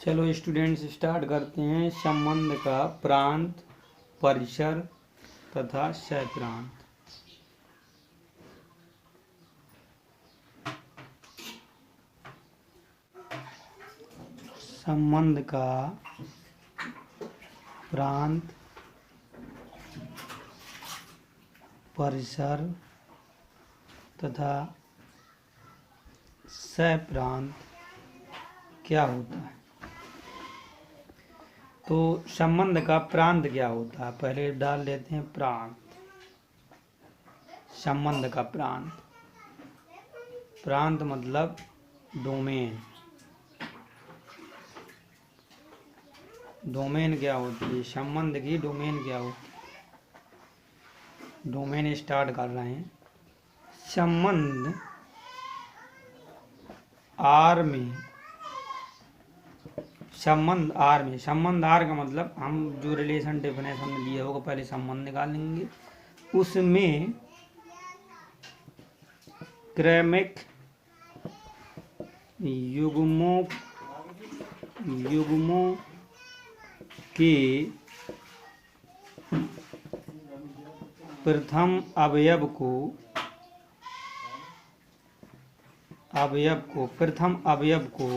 चलो students start करते हैं। संबंध का प्रांत, परिसर तथा सहप्रांत। संबंध का प्रांत, परिसर तथा सहप्रांत क्या होता है? तो संबंध का प्रांत क्या होता है, पहले डाल लेते हैं प्रांत। संबंध का प्रांत, प्रांत मतलब डोमेन। डोमेन क्या होती है? संबंध की डोमेन क्या होती है? डोमेन स्टार्ट कर रहे हैं। संबंध आर में, संबंध आर में, संबंध आर का मतलब हम जो रिलेशन डेफिनेशन में दिया होगा पहले संबंध निकालेंगे। उसमें क्रमिक युग्मों के प्रथम अवयव को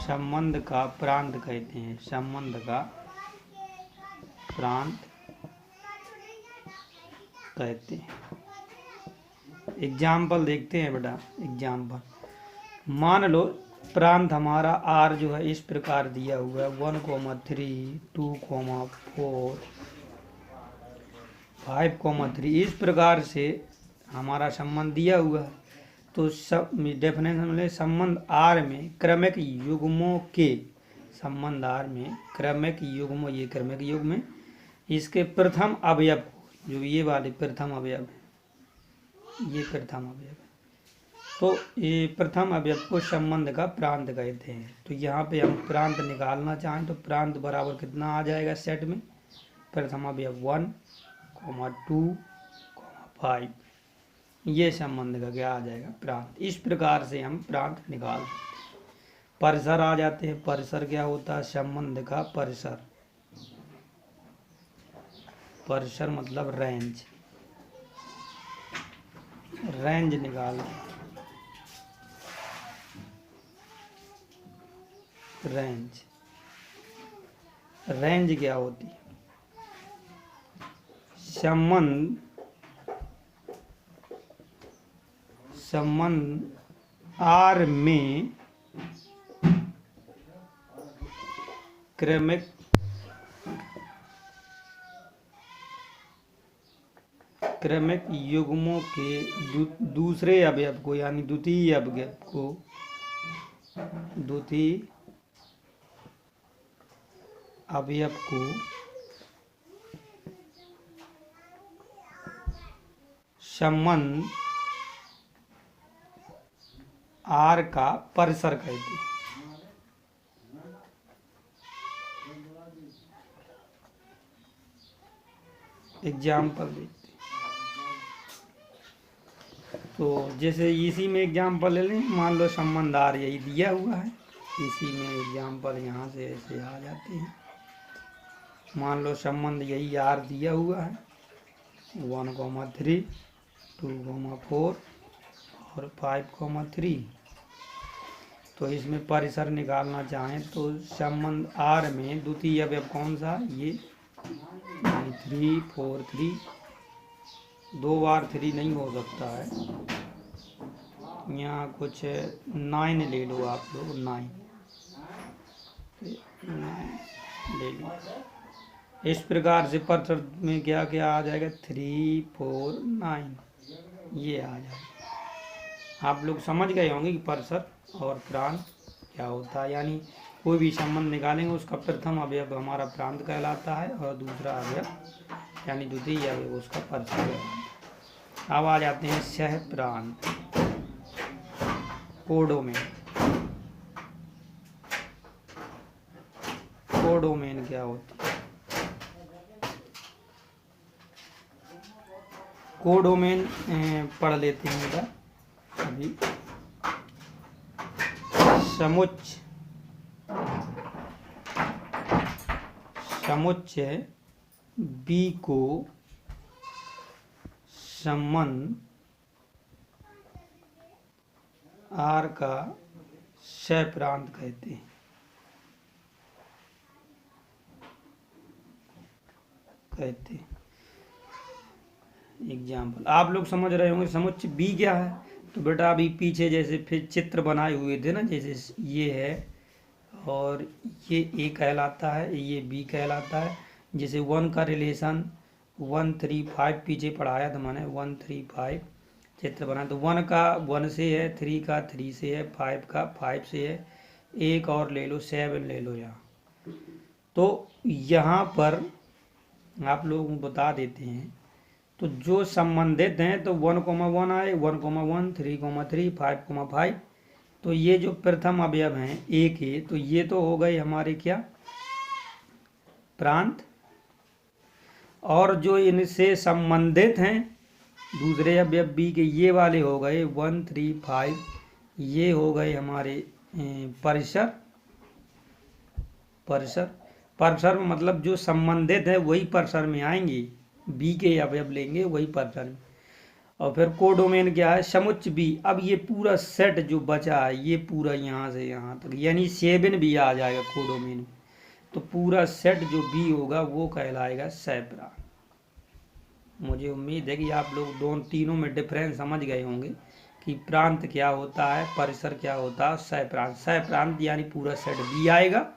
संबंध का प्रांत कहते हैं। संबंध का प्रांत कहते हैं। एग्जाम्पल देखते हैं बेटा। एग्जाम्पल मान लो प्रांत हमारा आर जो है इस प्रकार दिया हुआ है 1,3, 2,4, 5,3 इस प्रकार से हमारा संबंध दिया हुआ है। तो सब डेफिनेशन में संबंध आर में क्रमिक युग्मों के, संबंध आर में क्रमिक युग्म, ये क्रमिक युग्म में इसके प्रथम अवयव, जो ये वाले प्रथम अवयव है, ये प्रथम अवयव है, तो ये प्रथम अवयव को संबंध का प्रांत कहते हैं। तो यहाँ पे हम प्रांत निकालना चाहें तो प्रांत बराबर कितना आ जाएगा सेट में? प्रथम अवयव 1, 2, 5, ये संबंध का क्या आ जाएगा? प्रांत। इस प्रकार से हम प्रांत निकाल सकते हैं। परिसर आ जाते हैं। परिसर क्या होता है? संबंध का परिसर। परिसर मतलब रेंज। रेंज निकाल, रेंज। रेंज क्या होती है? संबंध आर में क्रमिक युग्मों के दूसरे अवयव को, यानी द्वितीय अवयव को संबंध आर का परिसर कहते हैं। एग्जाम्पल देखते हैं। तो जैसे इसी में एग्जाम्पल ले लें। मान लो संबंध आर यही दिया हुआ है, इसी में एग्जाम्पल यहाँ से ऐसे आ जाते हैं। मान लो संबंध यही आर दिया हुआ है 1,3, 2,4 और 5,3। तो इसमें परिसर निकालना चाहें तो संबंध आर में द्वितीय अवयव कौन सा? ये 3, 4, 3, 2 बार 3 नहीं हो सकता है। यहाँ कुछ 9 ले लो आप लोग, 9 ले लो। इस प्रकार से परिसर में क्या क्या आ जाएगा? 3, 4, 9 ये आ जाएगा। आप लोग समझ गए होंगे कि परिसर और प्रांत क्या होता है। यानी कोई भी संबंध निकालेंगे उसका प्रथम अवयव हमारा प्रांत कहलाता है और दूसरा अवयव यानी द्वितीय अवयव उसका परिसर कहलाता है। अब आ जाते हैं सह प्रांत, कोडोमेन। कोडोमेन क्या होती है? कोडोमेन पढ़ लेते हैं बेटा अभी। समुच्चय बी को संबंध आर का सहप्रांत कहते हैं। एग्जाम्पल आप लोग समझ रहे होंगे समुच्चय बी क्या है। तो बेटा अभी पीछे जैसे फिर चित्र बनाए हुए थे ना, जैसे ये है और ये ए कहलाता है, ये बी कहलाता है। जैसे 1 का रिलेशन 1 3 5 पीछे पढ़ाया था मैंने, 1 3 5 चित्र बना। तो 1 का 1 से है, 3 का 3 से है, 5 का 5 से है, एक और ले लो 7 ले लो यहाँ। तो यहाँ पर आप लोगों को बता देते हैं, तो जो संबंधित हैं तो 1,1 आए, 1,1 3,3 5,5। तो ये जो प्रथम अवयव हैं ए के, तो ये तो हो गए हमारे क्या प्रांत, और जो इनसे संबंधित हैं दूसरे अवयव बी के ये वाले हो गए 1 3 5, ये हो गए हमारे परिसर। परिसर मतलब जो संबंधित है वही परिसर में आएंगे, बी के अवयव लेंगे वही परिसर में। और फिर कोडोमेन क्या है समुच्चय बी। अब ये पूरा सेट जो बचा है ये पूरा यहाँ से यहाँ तक, यानी 7 भी आ जाएगा कोडोमेन में। तो पूरा सेट जो बी होगा वो कहलाएगा सहप्रांत। मुझे उम्मीद है कि आप लोग तीनों में डिफरेंस समझ गए होंगे कि प्रांत क्या होता है, परिसर क्या होता है, सहप्रांत। सहप्रांत यानी पूरा सेट बी आएगा,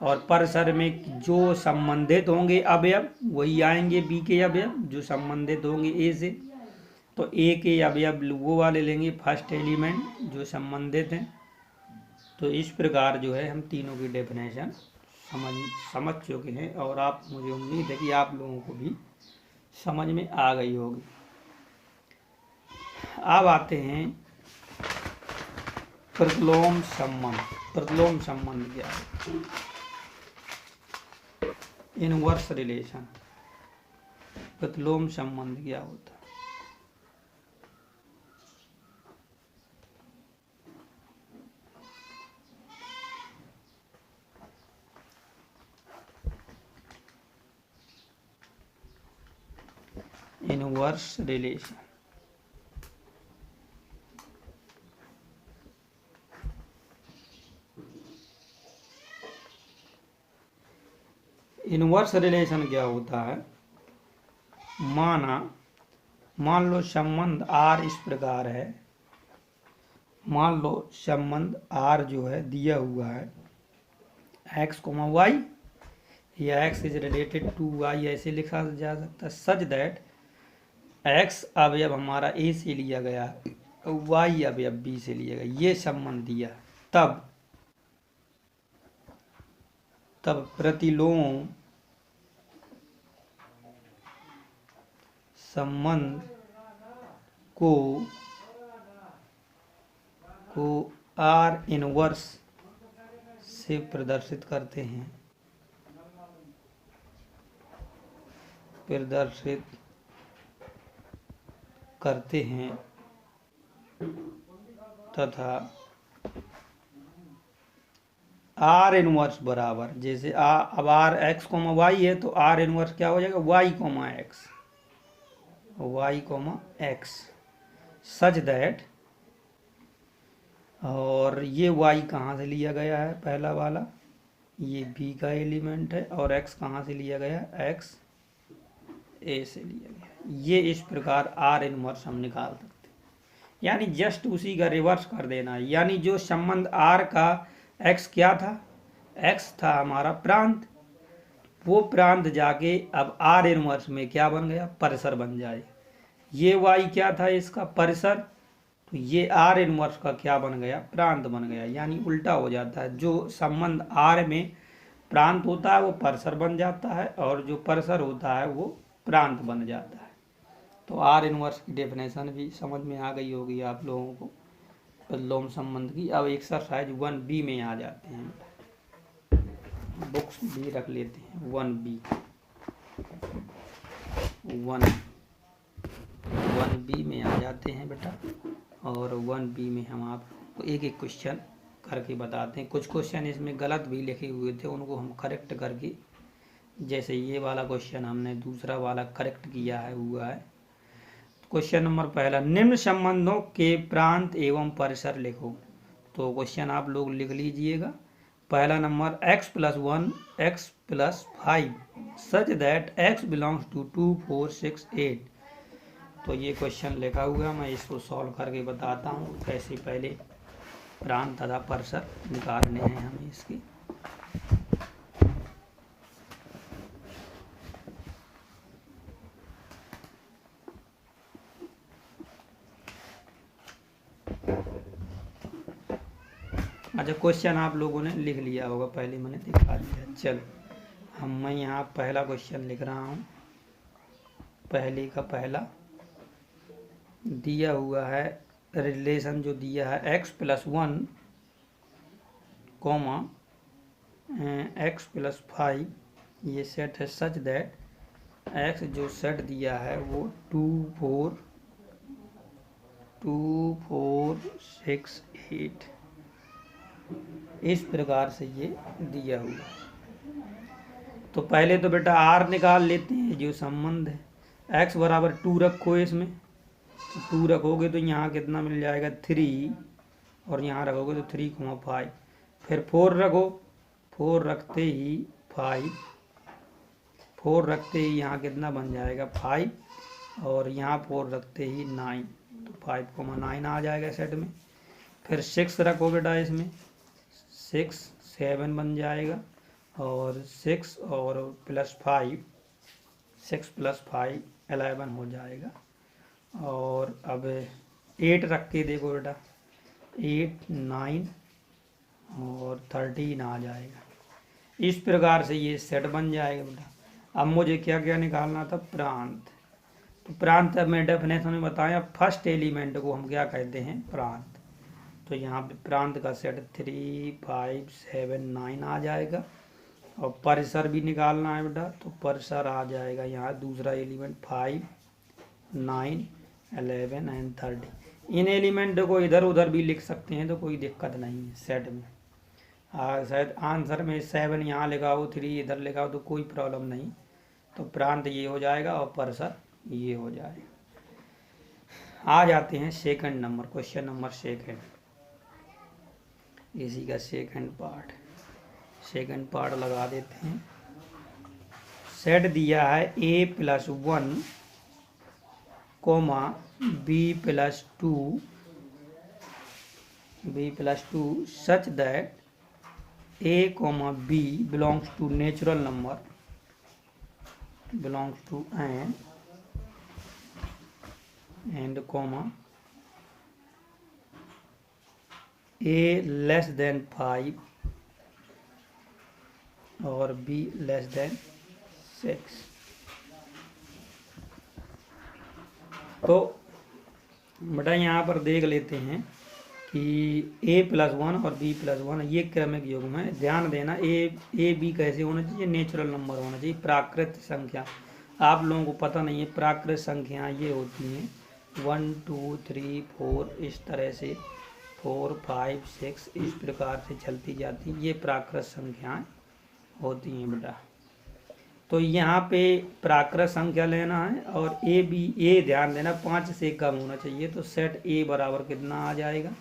और परिसर में जो संबंधित होंगे अवयव वही आएंगे बी के अवयव, जो संबंधित होंगे ए से। तो ए के अवयव वो वाले लेंगे फर्स्ट एलिमेंट जो संबंधित हैं। तो इस प्रकार जो है हम तीनों की डेफिनेशन समझ चुके हैं, और आप मुझे उम्मीद है कि आप लोगों को भी समझ में आ गई होगी। अब आते हैं प्रतिलोम संबंध। प्रतिलोम संबंध क्या है? Inverse relation. प्रतिलोम संबंध क्या होता है? Inverse relation. इनवर्स रिलेशन क्या होता है? मान लो संबंध आर इस प्रकार है। मान लो संबंध आर जो है दिया हुआ है x, y, या x is related to y, ऐसे लिखा जा सकता है सच दैट x अवयव हमारा a से लिया गया, y अवयव b से लिया गया, ये संबंध दिया। तब प्रतिलोम संबंध को आर इनवर्स से प्रदर्शित करते हैं तथा आर इनवर्स बराबर, जैसे अब आर x, y है तो आर इनवर्स क्या हो जाएगा y, x सच दैट, और ये y कहाँ से लिया गया है? पहला वाला ये b का एलिमेंट है, और x कहाँ से लिया गया? x a से लिया गया। ये इस प्रकार आर इनवर्स हम निकाल सकते हैं, यानी जस्ट उसी का रिवर्स कर देना है। यानी जो संबंध आर का x क्या था? x था हमारा प्रांत, वो प्रांत जाके अब आर इनवर्स में क्या बन गया? परिसर बन जाए। ये y क्या था? इसका परिसर, तो ये आर इनवर्स का क्या बन गया? प्रांत बन गया। यानी उल्टा हो जाता है, जो संबंध आर में प्रांत होता है वो परिसर बन जाता है, और जो परिसर होता है वो प्रांत बन जाता है। तो आर इनवर्स की डेफिनेशन भी समझ में आ गई होगी आप लोगों को प्रतिलोम संबंध की। अब एक्सरसाइज 1B में आ जाते हैं, बुक्स भी रख लेते हैं। 1B में आ जाते हैं बेटा, और 1B में हम आपको एक एक क्वेश्चन करके बताते हैं। कुछ क्वेश्चन इसमें गलत भी लिखे हुए थे, उनको हम करेक्ट करके, जैसे ये वाला क्वेश्चन हमने दूसरा वाला करेक्ट किया है हुआ है। क्वेश्चन नंबर पहला, निम्न संबंधों के प्रांत एवं परिसर लिखो। तो क्वेश्चन आप लोग लिख लीजिएगा। पहला number, x+1 x+5 such that x belongs to 2 4 6 8। तो ये क्वेश्चन लिखा हुआ है, मैं इसको सॉल्व करके बताता हूँ कैसे पहले प्रांत तथा परिसर निकालने हैं हमें इसके। अच्छा, क्वेश्चन आप लोगों ने लिख लिया होगा, पहले मैंने दिखा दिया। चलो मैं यहाँ पहला क्वेश्चन लिख रहा हूँ। पहले का पहला दिया हुआ है, रिलेशन जो दिया है x+1 कॉमा x+5, ये सेट है सच दैट x जो सेट दिया है वो 2 4 6 8 इस प्रकार से ये दिया हुआ है। तो पहले तो बेटा r निकाल लेते हैं जो संबंध है। x बराबर 2 रखो, इसमें 2 रखोगे तो यहाँ कितना मिल जाएगा 3, और यहाँ रखोगे तो 3,5। फिर 4 रखो, 4 रखते ही 5, 4 रखते ही यहाँ कितना बन जाएगा 5, और यहाँ 4 रखते ही 9, तो 5,9 आ जाएगा सेट में। फिर 6 रखो बेटा, इसमें 6 7 बन जाएगा, और 6 और +5 6 + 5 11 हो जाएगा। और अब 8 रख के देखो बेटा, 8 9 और 13 आ जाएगा। इस प्रकार से ये सेट बन जाएगा बेटा। अब मुझे क्या क्या निकालना था, प्रांत। तो प्रांत में डेफिनेशन में बताया, फर्स्ट एलिमेंट को हम क्या कहते हैं, प्रांत। तो यहाँ पे प्रांत का सेट 3 5 7 9 आ जाएगा। और परिसर भी निकालना है बेटा, तो परिसर आ जाएगा यहाँ दूसरा एलिमेंट 5 9 11 एंड 30। इन एलिमेंट को इधर उधर भी लिख सकते हैं, तो कोई दिक्कत नहीं है सेट में। शायद आंसर में 7 यहाँ लिखाओ, 3 इधर लिखाओ, तो कोई प्रॉब्लम नहीं। तो प्रांत ये हो जाएगा और परिसर ये हो जाएगा। आ जाते हैं second number, question number second, इसी का सेकंड पार्ट लगा देते हैं। सेट दिया है a+1 comma b+2 such that a comma b belongs to natural number belongs to and comma a less than 5 और b लेस देन 6। तो बेटा यहाँ पर देख लेते हैं कि a+1 और b+1 ये क्रमिक युग्म है। ध्यान देना, a b कैसे होना चाहिए, नेचुरल नंबर होना चाहिए, प्राकृत संख्या। आप लोगों को पता नहीं है, प्राकृत संख्या ये होती हैं 1 2 3 4, इस तरह से 4 5 6 इस प्रकार से चलती जाती, ये प्राकृत संख्याएं होती हैं बेटा। तो यहाँ पे प्राकृत संख्या लेना है, और ए ध्यान देना 5 से कम होना चाहिए। तो सेट ए बराबर कितना आ जाएगा,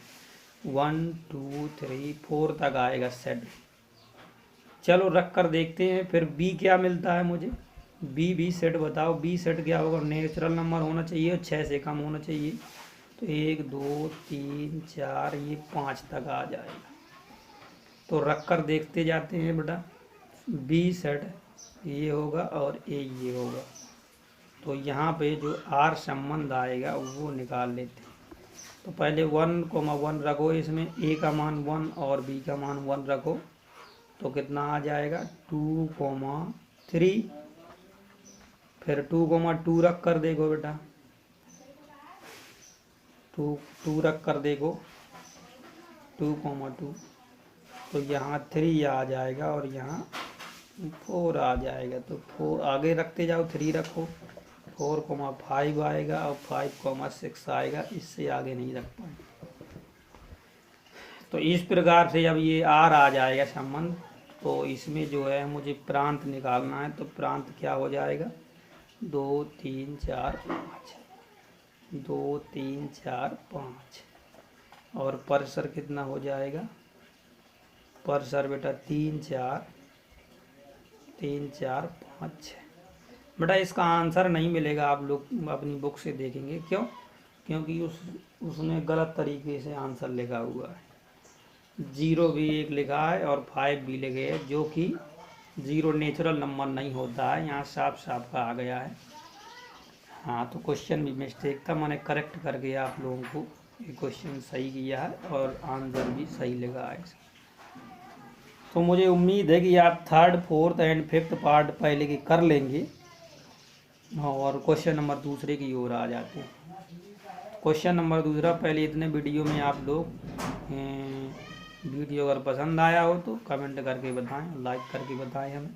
1 2 3 4 तक आएगा सेट। चलो रख कर देखते हैं फिर बी क्या मिलता है मुझे। बी सेट बताओ, बी सेट क्या होगा, नेचुरल नंबर होना चाहिए और 6 से कम होना चाहिए। तो 1 2 3 4 ये 5 तक आ जाएगा। तो रख कर देखते जाते हैं बेटा, बी सेट ये होगा और ए ये होगा। तो यहाँ पे जो आर संबंध आएगा वो निकाल लेते हैं। तो पहले 1,1 रखो, इसमें ए का मान 1 और बी का मान 1 रखो, तो कितना आ जाएगा 2,3। फिर 2,2 रख कर देखो बेटा, 2 रख कर देखो 2,2, तो यहाँ 3 आ जाएगा और यहाँ 4 आ जाएगा। तो 4 आगे रखते जाओ, 3 रखो, 4,5 आएगा और 5,6 आएगा, इससे आगे नहीं रख पाएंगे। तो इस प्रकार से जब ये आर आ जाएगा संबंध, तो इसमें जो है मुझे प्रांत निकालना है। तो प्रांत क्या हो जाएगा, 2 3 4 5, 2 3 4 5। और परसर कितना हो जाएगा, परसर बेटा 3 4 5 6। बेटा इसका आंसर नहीं मिलेगा, आप लोग अपनी बुक से देखेंगे। क्यों, क्योंकि उसने गलत तरीके से आंसर लिखा हुआ है। 0 भी एक लिखा है और 5 भी लिखे है, जो कि 0 नेचुरल नंबर नहीं होता है, यहाँ साफ साफ का आ गया है। हाँ, तो क्वेश्चन भी मिस्टेक था, मैंने करेक्ट करके आप लोगों को ये क्वेश्चन सही किया है और आंसर भी सही लगा है। तो मुझे उम्मीद है कि आप 3rd 4th and 5th part पहले की कर लेंगे और क्वेश्चन नंबर दूसरे की ओर आ जाते हैं। क्वेश्चन नंबर दूसरा, पहले इतने वीडियो में आप लोग वीडियो अगर पसंद आया हो तो कमेंट करके बताएं, लाइक करके बताएं हमें।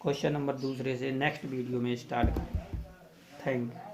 क्वेश्चन नंबर दूसरे से नेक्स्ट वीडियो में स्टार्ट करें। Thank you.